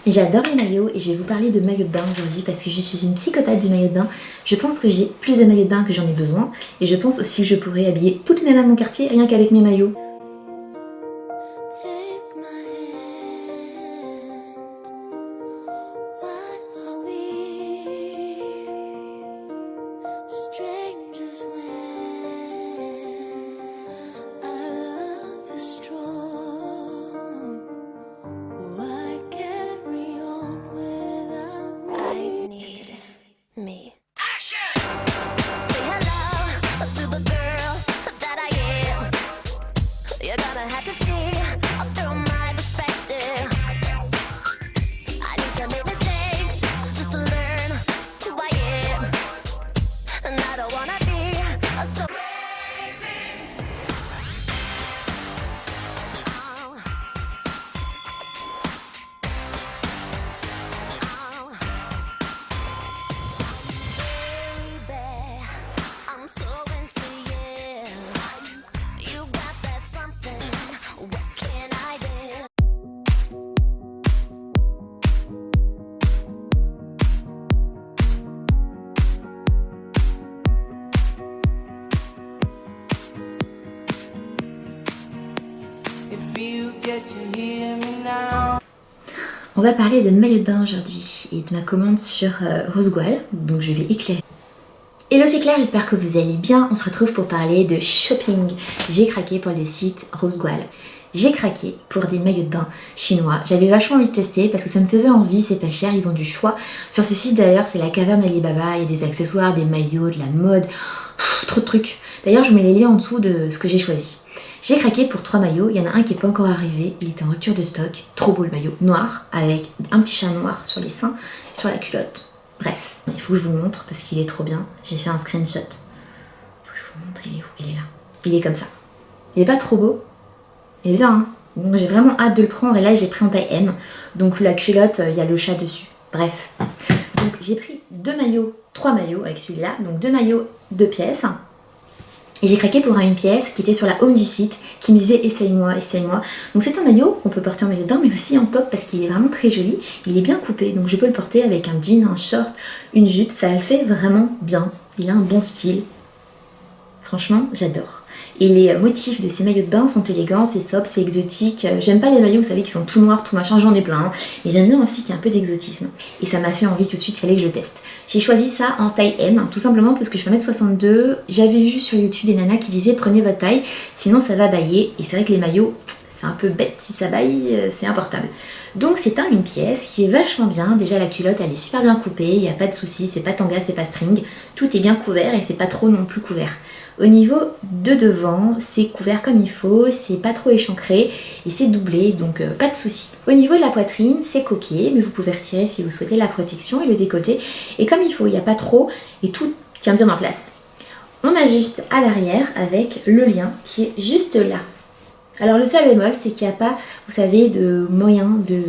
J'adore les maillots et je vais vous parler de maillots de bain aujourd'hui parce que je suis une psychopathe du maillot de bain. Je pense que j'ai plus de maillots de bain que j'en ai besoin et je pense aussi que je pourrais habiller toutes les nanas de mon quartier rien qu'avec mes maillots. On va parler de maillot de bain aujourd'hui et de ma commande sur Rose Goual, donc je vais éclairer. Hello, c'est Claire, j'espère que vous allez bien. On se retrouve pour parler de shopping. J'ai craqué pour le site Rose Goual. J'ai craqué pour des maillots de bain chinois. J'avais vachement envie de tester parce que ça me faisait envie, c'est pas cher, ils ont du choix. Sur ce site d'ailleurs, c'est la caverne Alibaba, il y a des accessoires, des maillots, de la mode, trop de trucs. D'ailleurs, je mets les liens en dessous de ce que j'ai choisi. J'ai craqué pour 3 maillots, il y en a un qui n'est pas encore arrivé, il était en rupture de stock, trop beau le maillot, noir, avec un petit chat noir sur les seins, sur la culotte. Bref, il faut que je vous le montre parce qu'il est trop bien, j'ai fait un screenshot. Il faut que je vous le montre, il est où? Il est là. Il est comme ça. Il est pas trop beau? Il est bien, hein? Donc j'ai vraiment hâte de le prendre et là je l'ai pris en taille M. Donc la culotte, il y a le chat dessus. Bref. Donc j'ai pris 3 maillots avec celui-là, donc 2 maillots, 2 pièces. Et j'ai craqué pour une pièce qui était sur la home du site, qui me disait essaye-moi, essaye-moi. Donc c'est un maillot qu'on peut porter en maillot de bain, mais aussi en top parce qu'il est vraiment très joli. Il est bien coupé, donc je peux le porter avec un jean, un short, une jupe. Ça le fait vraiment bien. Il a un bon style. Franchement, j'adore. Et les motifs de ces maillots de bain sont élégants, c'est sobre, c'est exotique. J'aime pas les maillots, vous savez, qui sont tout noirs, tout machin, j'en ai plein. Et j'aime bien aussi qu'il y ait un peu d'exotisme. Et ça m'a fait envie tout de suite, il fallait que je le teste. J'ai choisi ça en taille M, tout simplement parce que je fais 1m62. J'avais vu sur YouTube des nanas qui disaient prenez votre taille, sinon ça va bailler. Et c'est vrai que les maillots, c'est un peu bête, si ça baille, c'est importable. Donc c'est une pièce qui est vachement bien. Déjà la culotte, elle est super bien coupée, il n'y a pas de soucis, c'est pas tanga, c'est pas string. Tout est bien couvert et c'est pas trop non plus couvert. Au niveau de devant, c'est couvert comme il faut, c'est pas trop échancré et c'est doublé, donc pas de souci. Au niveau de la poitrine, c'est coquet, mais vous pouvez retirer si vous souhaitez la protection et le décolleté. Et comme il faut, il n'y a pas trop et tout tient bien en place. On ajuste à l'arrière avec le lien qui est juste là. Alors le seul bémol, c'est qu'il n'y a pas, vous savez, de moyen de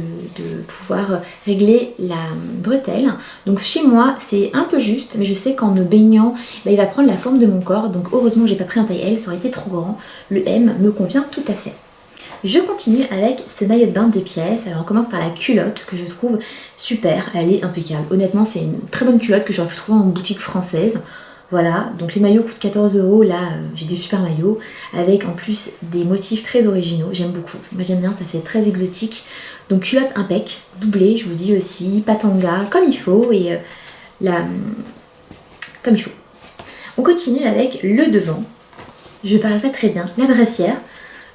pouvoir régler la bretelle. Donc chez moi, c'est un peu juste, mais je sais qu'en me baignant, il va prendre la forme de mon corps. Donc heureusement, j'ai pas pris un taille L, ça aurait été trop grand. Le M me convient tout à fait. Je continue avec ce maillot de bain de pièces. Alors on commence par la culotte que je trouve super, elle est impeccable. Honnêtement, c'est une très bonne culotte que j'aurais pu trouver en boutique française. Voilà, donc les maillots coûtent 14 €, là j'ai des super maillots avec en plus des motifs très originaux, j'aime beaucoup. Moi j'aime bien, ça fait très exotique. Donc culotte impec, doublée, je vous dis aussi, pas tanga, comme il faut et comme il faut. On continue avec le devant, je parle pas très bien, la brassière.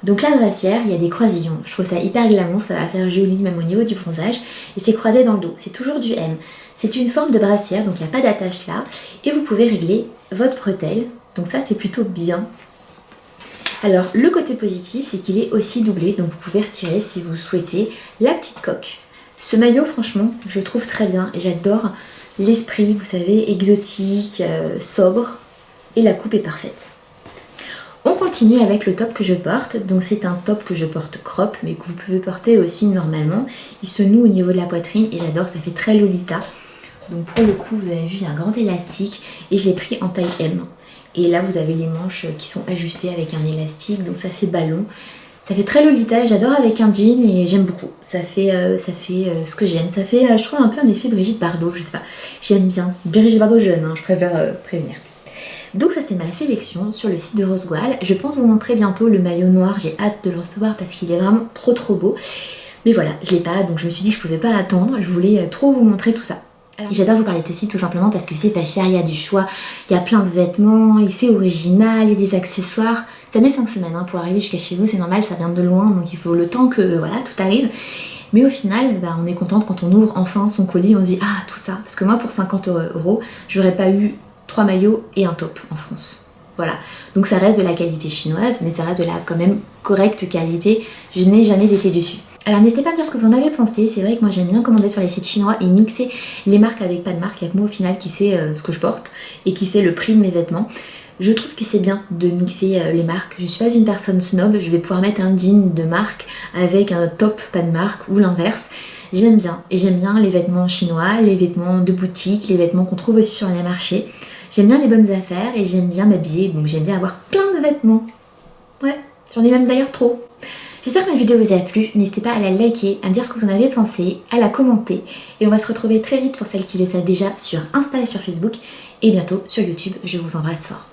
Donc la brassière, il y a des croisillons, je trouve ça hyper glamour, ça va faire joli même au niveau du bronzage. Et c'est croisé dans le dos, c'est toujours du M. C'est une forme de brassière, donc il n'y a pas d'attache là. Et vous pouvez régler votre bretelle, donc ça c'est plutôt bien. Alors le côté positif, c'est qu'il est aussi doublé, donc vous pouvez retirer si vous souhaitez la petite coque. Ce maillot, franchement, je le trouve très bien et j'adore l'esprit, vous savez, exotique, sobre, et la coupe est parfaite. On continue avec le top que je porte, donc c'est un top que je porte crop, mais que vous pouvez porter aussi normalement. Il se noue au niveau de la poitrine et j'adore, ça fait très Lolita. Donc pour le coup, vous avez vu, il y a un grand élastique et je l'ai pris en taille M. Et là, vous avez les manches qui sont ajustées avec un élastique, donc ça fait ballon. Ça fait très Lolita, j'adore avec un jean et j'aime beaucoup. Ça fait ce que j'aime. Ça fait, je trouve, un peu un effet Brigitte Bardot, je sais pas. J'aime bien. Brigitte Bardot jeune, hein, je préfère prévenir. Donc ça c'est ma sélection sur le site de Rosgual. Je pense vous montrer bientôt le maillot noir, j'ai hâte de le recevoir parce qu'il est vraiment trop beau. Mais voilà, je l'ai pas, donc je me suis dit que je pouvais pas attendre, je voulais trop vous montrer tout ça. Et j'adore vous parler de ce site tout simplement parce que c'est pas cher, il y a du choix, il y a plein de vêtements, et c'est original, il y a des accessoires. Ça met 5 semaines hein, pour arriver jusqu'à chez vous, c'est normal, ça vient de loin, donc il faut le temps que voilà tout arrive. Mais au final, bah, on est contente quand on ouvre enfin son colis, on se dit ah tout ça, parce que moi pour 50 €, j'aurais pas eu 3 maillots et un top en France. Voilà, donc ça reste de la qualité chinoise, mais ça reste de la quand même correcte qualité, je n'ai jamais été déçue. Alors n'hésitez pas à me dire ce que vous en avez pensé, c'est vrai que moi j'aime bien commander sur les sites chinois et mixer les marques avec pas de marque, avec moi au final qui sait ce que je porte et qui sait le prix de mes vêtements. Je trouve que c'est bien de mixer les marques, je suis pas une personne snob, je vais pouvoir mettre un jean de marque avec un top pas de marque ou l'inverse. J'aime bien, et j'aime bien les vêtements chinois, les vêtements de boutique, les vêtements qu'on trouve aussi sur les marchés. J'aime bien les bonnes affaires et j'aime bien m'habiller, donc j'aime bien avoir plein de vêtements. Ouais, j'en ai même d'ailleurs trop. J'espère que ma vidéo vous a plu, n'hésitez pas à la liker, à me dire ce que vous en avez pensé, à la commenter. Et on va se retrouver très vite pour celles qui le savent déjà sur Insta et sur Facebook. Et bientôt sur YouTube, je vous embrasse fort.